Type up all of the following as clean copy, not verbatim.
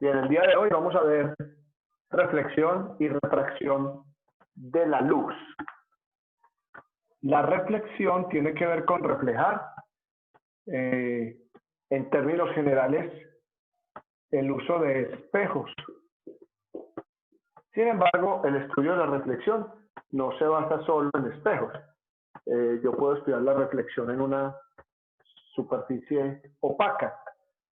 Bien, el día de hoy vamos a ver reflexión y refracción de la luz. La reflexión tiene que ver con reflejar, en términos generales, el uso de espejos. Sin embargo, el estudio de la reflexión no se basa solo en espejos. Yo puedo estudiar la reflexión en una superficie opaca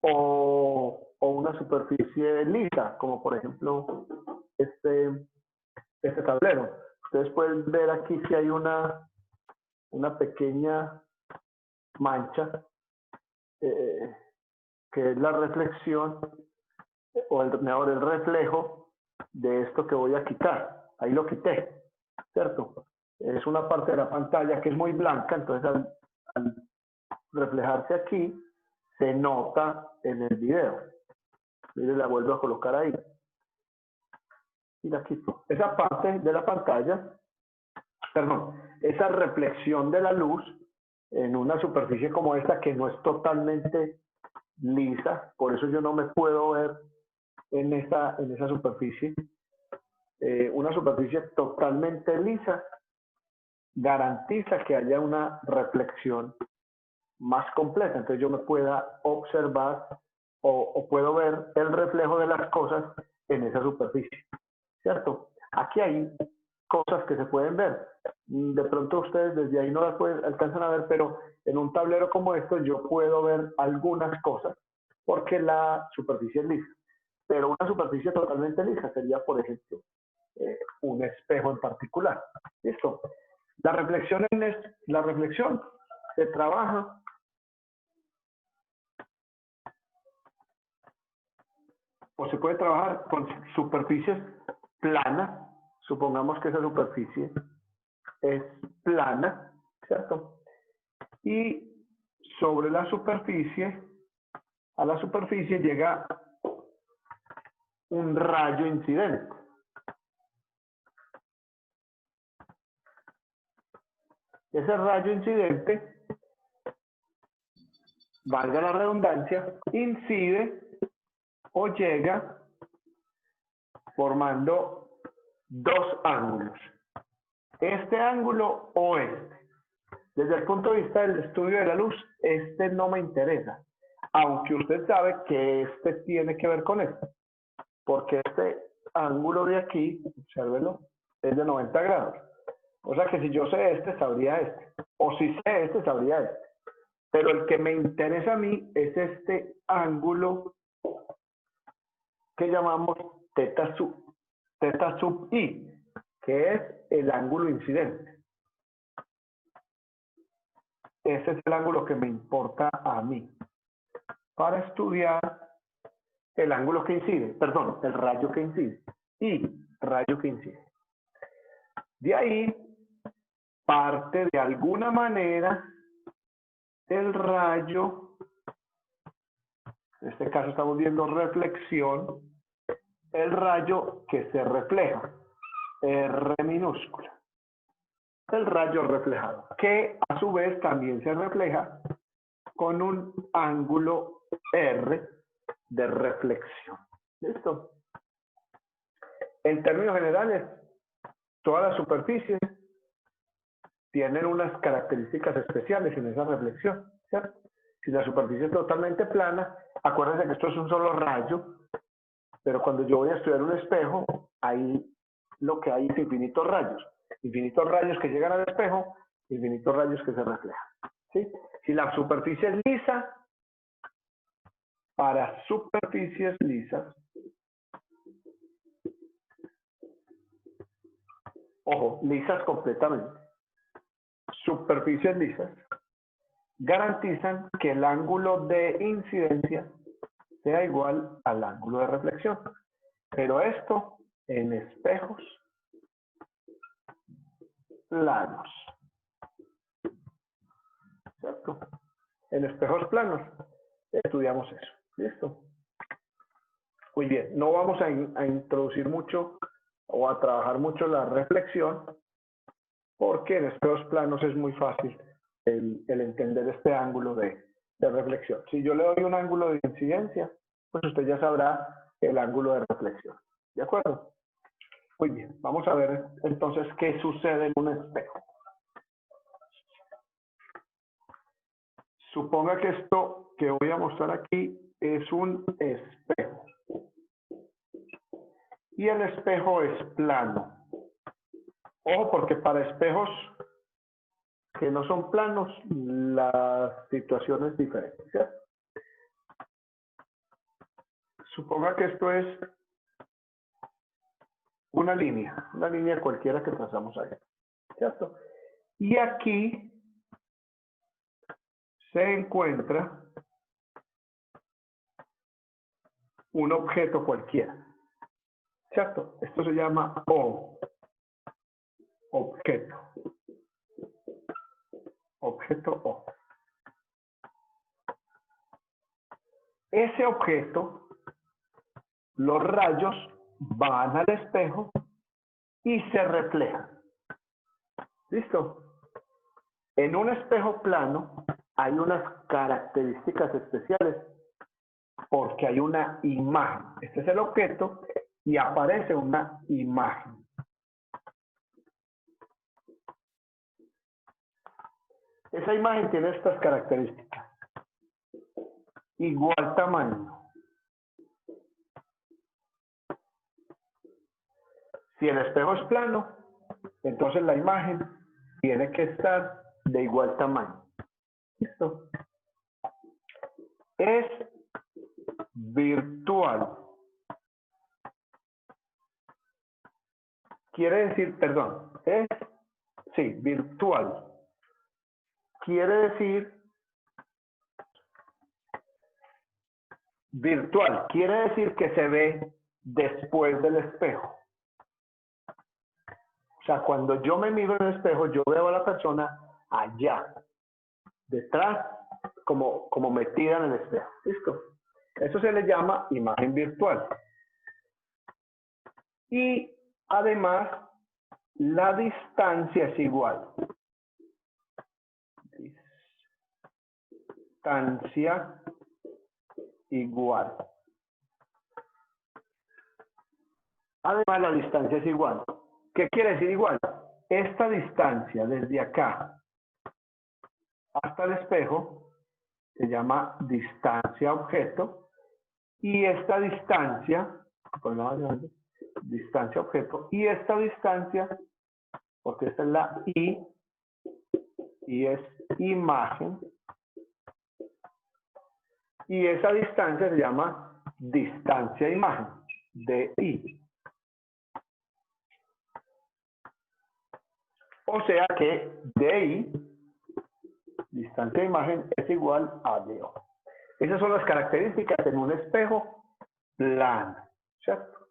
o una superficie lisa, como por ejemplo este tablero. Ustedes pueden ver aquí si hay una pequeña mancha que es la reflexión o el reflejo de esto que voy a quitar. Ahí lo quité, ¿cierto? Es una parte de la pantalla que es muy blanca, entonces al reflejarse aquí se nota en el video. Mire, la vuelvo a colocar ahí y la quito. Esa parte de la pantalla, perdón, esa reflexión de la luz en una superficie como esta que no es totalmente lisa, por eso yo no me puedo ver en esa superficie. Una superficie totalmente lisa garantiza que haya una reflexión más completa, entonces yo me pueda observar o puedo ver el reflejo de las cosas en esa superficie, ¿cierto? Aquí hay cosas que se pueden ver. De pronto ustedes desde ahí no las alcanzan a ver, pero en un tablero como esto yo puedo ver algunas cosas porque la superficie es lisa. Pero una superficie totalmente lisa sería, por ejemplo, un espejo en particular. ¿Listo? La reflexión se trabaja o se puede trabajar con superficies planas. Supongamos que esa superficie es plana, ¿cierto? Y sobre la superficie, a la superficie llega un rayo incidente. Ese rayo incidente, valga la redundancia, incide o llega formando dos ángulos. Este ángulo o este. Desde el punto de vista del estudio de la luz, este no me interesa. Aunque usted sabe que este tiene que ver con este. Porque este ángulo de aquí, obsérvelo, es de 90 grados. O sea que si yo sé este, sabría este. O si sé este, sabría este. Pero el que me interesa a mí es este ángulo que llamamos teta sub i, que es el ángulo incidente. Ese es el ángulo que me importa a mí para estudiar el ángulo que incide, perdón, el rayo que incide y rayo que incide. De ahí parte de alguna manera el rayo, en este caso estamos viendo reflexión, el rayo que se refleja, R minúscula. El rayo reflejado, que a su vez también se refleja con un ángulo R de reflexión. ¿Listo? En términos generales, todas las superficies tienen unas características especiales en esa reflexión, ¿cierto? Si la superficie es totalmente plana, acuérdense que esto es un solo rayo, pero cuando yo voy a estudiar un espejo, ahí lo que hay es infinitos rayos que llegan al espejo, infinitos rayos que se reflejan, ¿sí? Si la superficie es lisa, para superficies lisas, ojo, lisas completamente, superficies lisas, garantizan que el ángulo de incidencia sea igual al ángulo de reflexión. Pero esto en espejos planos, ¿cierto? En espejos planos estudiamos eso. ¿Listo? Muy bien, no vamos a introducir mucho o a trabajar mucho la reflexión porque en espejos planos es muy fácil el entender este ángulo de reflexión. Si yo le doy un ángulo de incidencia, pues usted ya sabrá el ángulo de reflexión. ¿De acuerdo? Muy bien, vamos a ver entonces qué sucede en un espejo. Suponga que esto que voy a mostrar aquí es un espejo. Y el espejo es plano. Ojo, porque para espejos que no son planos, la situación es diferente, ¿cierto? Suponga que esto es una línea cualquiera que trazamos ahí, ¿cierto? Y aquí se encuentra un objeto cualquiera, ¿cierto? Esto se llama objeto. Objeto O. Ese objeto, los rayos van al espejo y se reflejan. ¿Listo? En un espejo plano hay unas características especiales porque hay una imagen. Este es el objeto y aparece una imagen. Esa imagen tiene estas características. Igual tamaño. Si el espejo es plano, entonces la imagen tiene que estar de igual tamaño. ¿Listo? Es virtual. Quiere decir, perdón, virtual. Quiere decir virtual. Quiere decir que se ve después del espejo. O sea, cuando yo me miro en el espejo, yo veo a la persona allá, detrás, como metida en el espejo. ¿Listo? Eso se le llama imagen virtual. Y además, la distancia es igual. Distancia igual. Además, la distancia es igual. ¿Qué quiere decir igual? Esta distancia desde acá hasta el espejo se llama distancia objeto y esta distancia, distancia objeto, y esta distancia, porque esta es la I, y es imagen, y esa distancia se llama distancia imagen, DI. O sea que DI, distancia de imagen, es igual a DO. Esas son las características en un espejo plano, ¿cierto?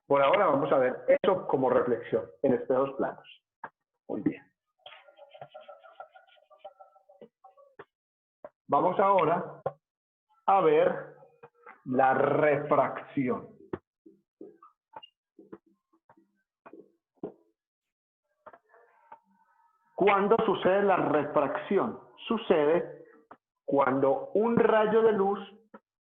Por ahora vamos a ver eso como reflexión en espejos planos. Muy bien. Vamos ahora a ver la refracción. ¿Cuándo sucede la refracción? Sucede cuando un rayo de luz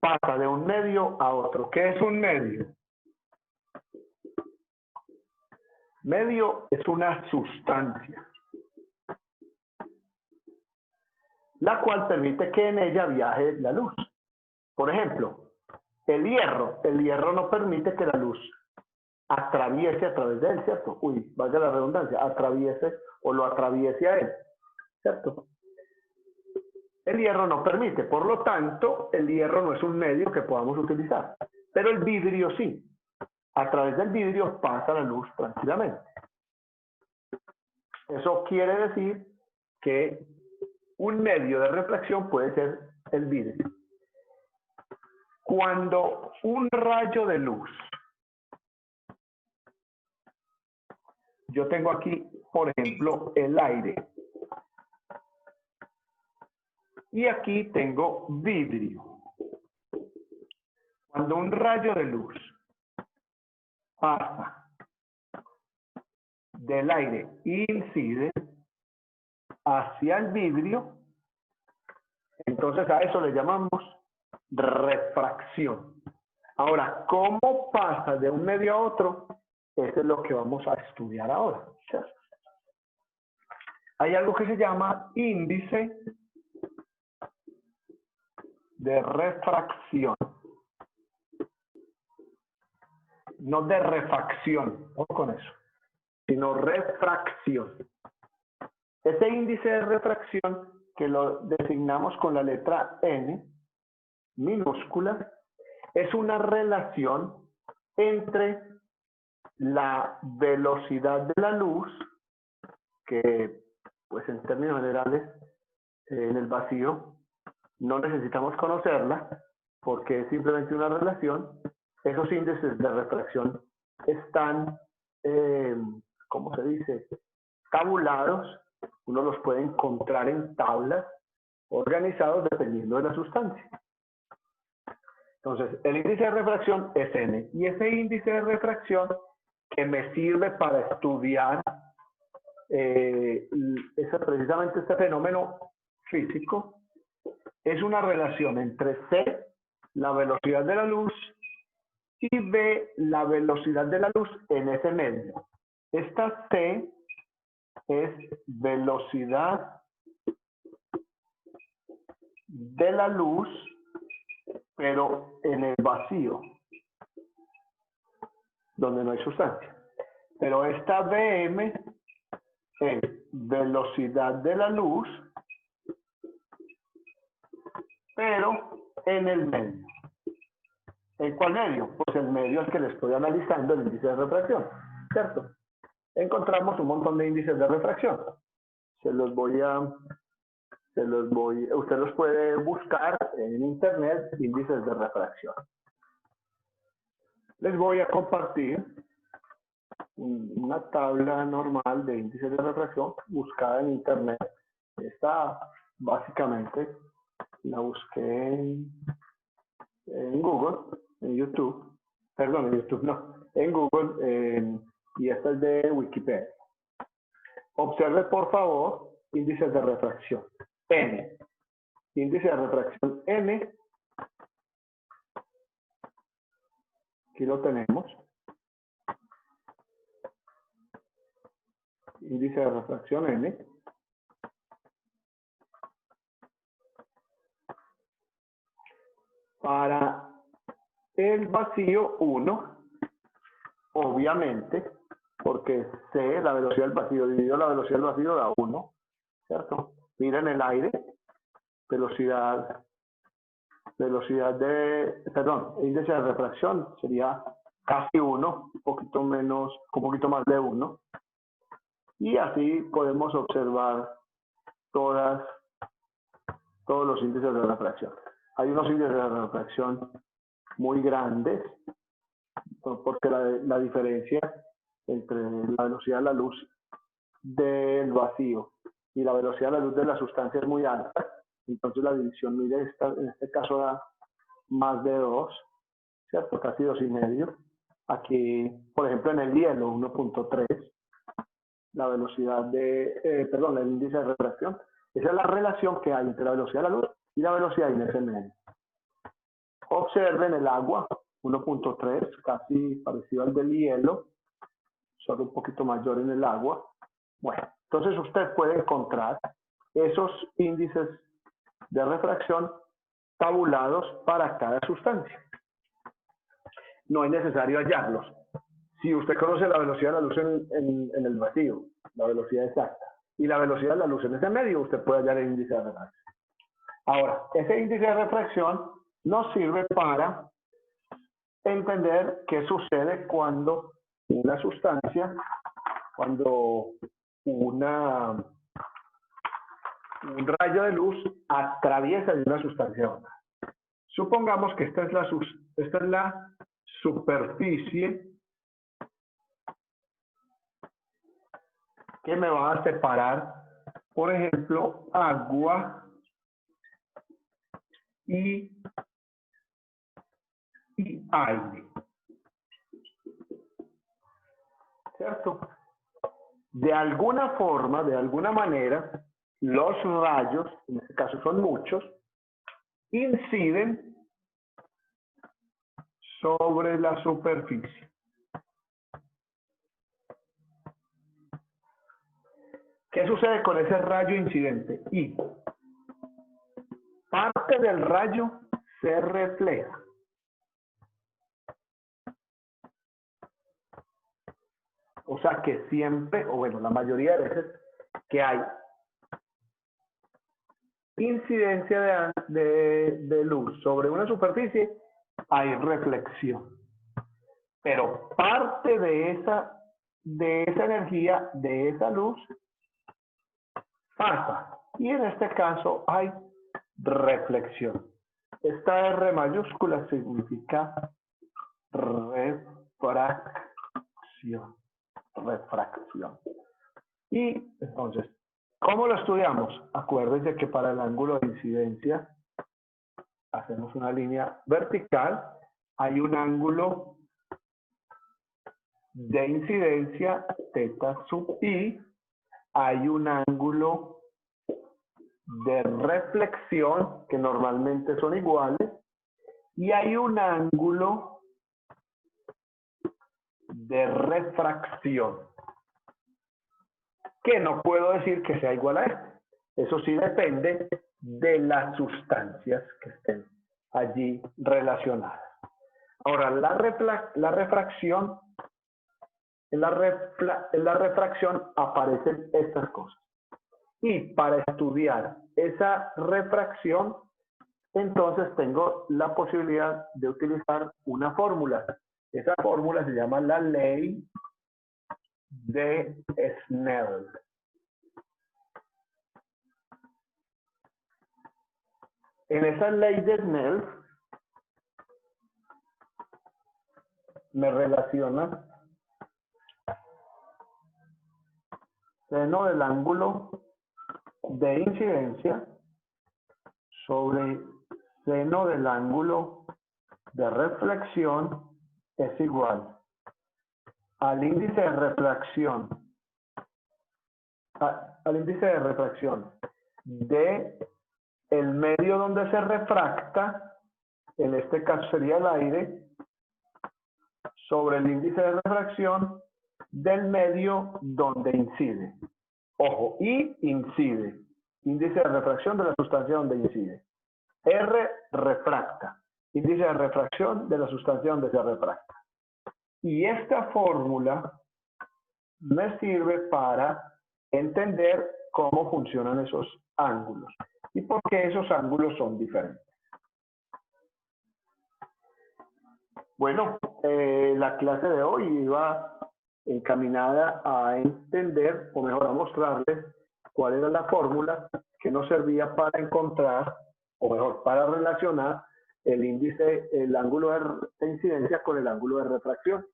pasa de un medio a otro. ¿Qué es un medio? Medio es una sustancia, la cual permite que en ella viaje la luz. Por ejemplo, el hierro no permite que la luz atraviese a través de él, ¿cierto? Uy, valga la redundancia, atraviese o lo atraviese a él, ¿cierto? El hierro no permite, por lo tanto, el hierro no es un medio que podamos utilizar, pero el vidrio sí. A través del vidrio pasa la luz tranquilamente. Eso quiere decir que un medio de refracción puede ser el vidrio. Cuando un rayo de luz, yo tengo aquí, por ejemplo, el aire, y aquí tengo vidrio. Cuando un rayo de luz pasa del aire e incide hacia el vidrio, entonces a eso le llamamos refracción. Ahora, ¿cómo pasa de un medio a otro? Eso es lo que vamos a estudiar ahora. ¿Cierto? Hay algo que se llama índice de refracción. No de refracción, no con eso, sino refracción. Ese índice de refracción, que lo designamos con la letra N minúscula, es una relación entre la velocidad de la luz, que pues en términos generales en el vacío no necesitamos conocerla porque es simplemente una relación. Esos índices de refracción están, ¿cómo se dice?, tabulados. Uno los puede encontrar en tablas organizados dependiendo de la sustancia. Entonces, el índice de refracción es N. Y ese índice de refracción que me sirve para estudiar precisamente este fenómeno físico es una relación entre C, la velocidad de la luz, y B, la velocidad de la luz en ese medio. Esta C es velocidad de la luz, pero en el vacío, donde no hay sustancia. Pero esta Vm es velocidad de la luz, pero en el medio. ¿En cuál medio? Pues el medio al que le estoy analizando el índice de refracción, ¿cierto? Encontramos un montón de índices de refracción. Usted los puede buscar en internet, índices de refracción. Les voy a compartir una tabla normal de índices de refracción buscada en internet. Esta básicamente la busqué en Google, en YouTube, perdón, en YouTube no, en Google, y esta es de Wikipedia. Observe por favor índices de refracción. N. Índice de refracción N. Aquí lo tenemos. Índice de refracción N. Para el vacío 1, obviamente, porque C, la velocidad del vacío dividido la velocidad del vacío da 1, ¿cierto? Mira en el aire, índice de refracción sería casi 1, un poquito más de 1. Y así podemos observar todos los índices de refracción. Hay unos índices de refracción muy grandes, porque la diferencia entre la velocidad de la luz del vacío y la velocidad de la luz de la sustancia es muy alta. Entonces la división, mire, en este caso da más de 2, ¿cierto? Casi 2,5. Aquí, por ejemplo, en el hielo, 1.3. La velocidad el índice de refracción. Esa es la relación que hay entre la velocidad de la luz y la velocidad en ese medio. Observen el agua, 1.3, casi parecido al del hielo, solo un poquito mayor en el agua. Bueno, entonces usted puede encontrar esos índices de refracción tabulados para cada sustancia. No es necesario hallarlos. Si usted conoce la velocidad de la luz en el vacío, la velocidad exacta, y la velocidad de la luz en ese medio, usted puede hallar el índice de refracción. Ahora, ese índice de refracción nos sirve para entender qué sucede cuando una sustancia, cuando un rayo de luz atraviesa de una sustancia a otra. Supongamos que esta es la superficie que me va a separar, por ejemplo, agua y aire. ¿Cierto? De alguna forma, de alguna manera, los rayos, en este caso son muchos, inciden sobre la superficie. ¿Qué sucede con ese rayo incidente? Y parte del rayo se refleja. O sea que siempre, o bueno, la mayoría de veces que hay incidencia de luz sobre una superficie, hay reflexión. Pero parte de esa energía, de esa luz, pasa. Y en este caso hay reflexión. Esta R mayúscula significa refracción. Refracción. Y entonces, ¿cómo lo estudiamos? Acuérdense que para el ángulo de incidencia hacemos una línea vertical, hay un ángulo de incidencia θ sub i, hay un ángulo de reflexión que normalmente son iguales y hay un ángulo de refracción que no puedo decir que sea igual a este. Eso sí depende de las sustancias que estén allí relacionadas. Ahora, la refracción, en la refracción aparecen estas cosas. Y para estudiar esa refracción, entonces tengo la posibilidad de utilizar una fórmula. Esa fórmula se llama la ley de Snell. En esa ley de Snell me relaciona seno del ángulo de incidencia sobre seno del ángulo de reflexión es igual al índice de refracción, de el medio donde se refracta, en este caso sería el aire, sobre el índice de refracción del medio donde incide. Ojo, I incide, índice de refracción de la sustancia donde incide. R refracta, índice de refracción de la sustancia donde se refracta. Y esta fórmula me sirve para entender cómo funcionan esos ángulos y por qué esos ángulos son diferentes. Bueno, la clase de hoy iba encaminada a entender, o mejor a mostrarles, cuál era la fórmula que nos servía para encontrar, o mejor, para relacionar el índice, el ángulo de incidencia con el ángulo de refracción.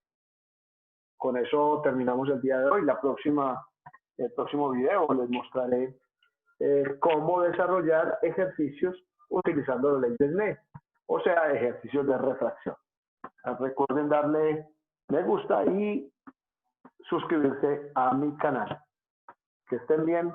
Con eso terminamos el día de hoy. El próximo video les mostraré cómo desarrollar ejercicios utilizando la ley de Snell, o sea, ejercicios de refracción. Recuerden darle me gusta y suscribirse a mi canal. Que estén bien.